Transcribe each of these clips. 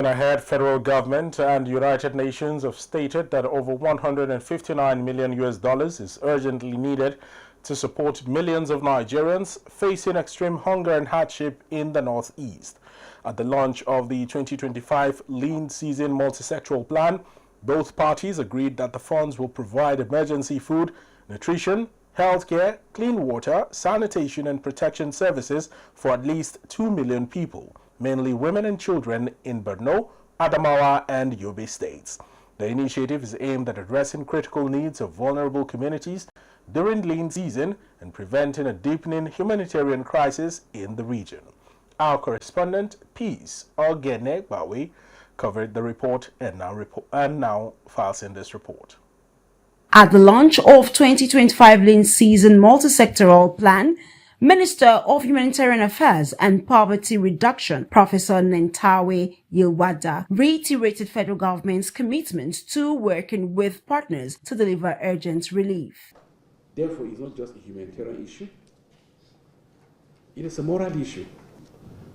Ahead, federal government and United Nations have stated that over $159 million is urgently needed to support millions of Nigerians facing extreme hunger and hardship in the Northeast. At the launch of the 2025 lean season multisectoral plan, both parties agreed that the funds will provide emergency food, nutrition, healthcare, clean water, sanitation and protection services for at least 2 million people, mainly women and children in Borno, Adamawa and Yobe states. The initiative is aimed at addressing critical needs of vulnerable communities during lean season and preventing a deepening humanitarian crisis in the region. Our correspondent, Peace Ogene covered the report and now files in this report. At the launch of 2025 lean season multisectoral plan, Minister of Humanitarian Affairs and Poverty Reduction, Professor Nentawe Yilwada, reiterated federal government's commitment to working with partners to deliver urgent relief. Therefore, it's not just a humanitarian issue, it is a moral issue.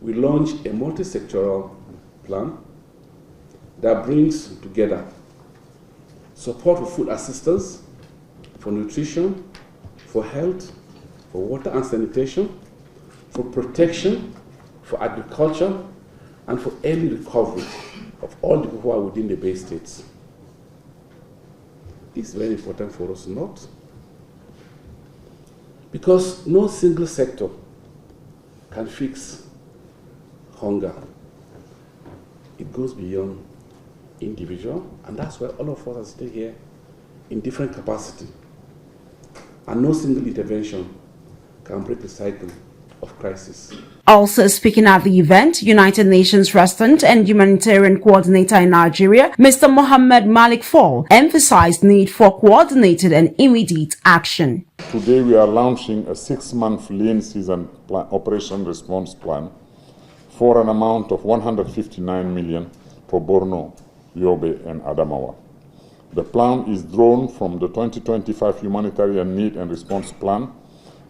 We launched a multisectoral plan that brings together support for food assistance, for nutrition, for health, for water and sanitation, for protection, for agriculture, and for early recovery of all the people who are within the Bay States. This is very important for us to note, because no single sector can fix hunger. It goes beyond individual, and that's why all of us are still here in different capacity. And no single intervention can break the cycle of crisis. Also speaking at the event, United Nations Resident and Humanitarian Coordinator in Nigeria, Mr. Mohammed Malik Fall, emphasized need for coordinated and immediate action. Today we are launching a 6-month lean season operation response plan for an amount of 159 million for Borno, Yobe and Adamawa. The plan is drawn from the 2025 Humanitarian Need and Response Plan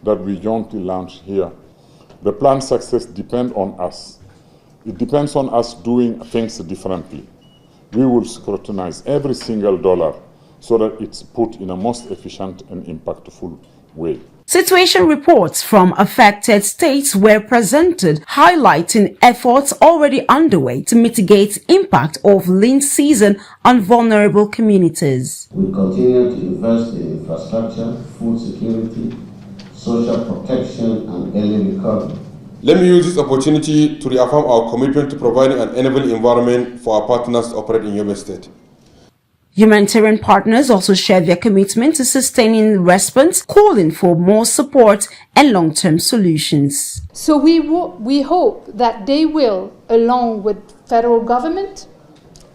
that we jointly launched here. The plan's success depends on us. It depends on us doing things differently. We will scrutinize every single dollar so that it's put in a most efficient and impactful way. Situation reports from affected states were presented, highlighting efforts already underway to mitigate impact of lean season on vulnerable communities. We continue to invest in infrastructure, food security, social protection, and early recovery. Let me use this opportunity to reaffirm our commitment to providing an enabling environment for our partners to operate in Yobe State. Humanitarian partners also shared their commitment to sustaining response, calling for more support and long-term solutions. So we hope that they will, along with federal government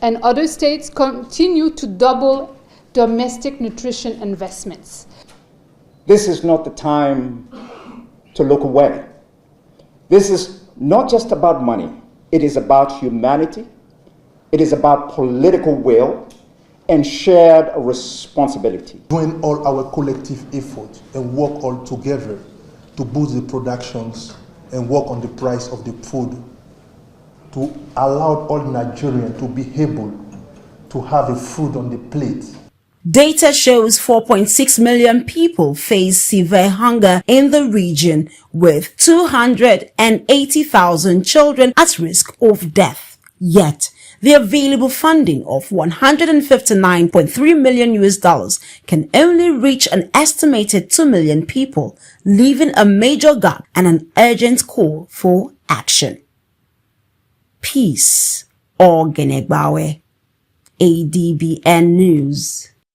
and other states, continue to double domestic nutrition investments. This is not the time to look away. This is not just about money. It is about humanity. It is about political will and shared responsibility. Join all our collective effort and work all together to boost the productions and work on the price of the food to allow all Nigerians to be able to have a food on the plate. Data shows 4.6 million people face severe hunger in the region, with 280,000 children at risk of death. Yet, the available funding of $159.3 million can only reach an estimated 2 million people, leaving a major gap and an urgent call for action. Peace Ogene, ADBN News.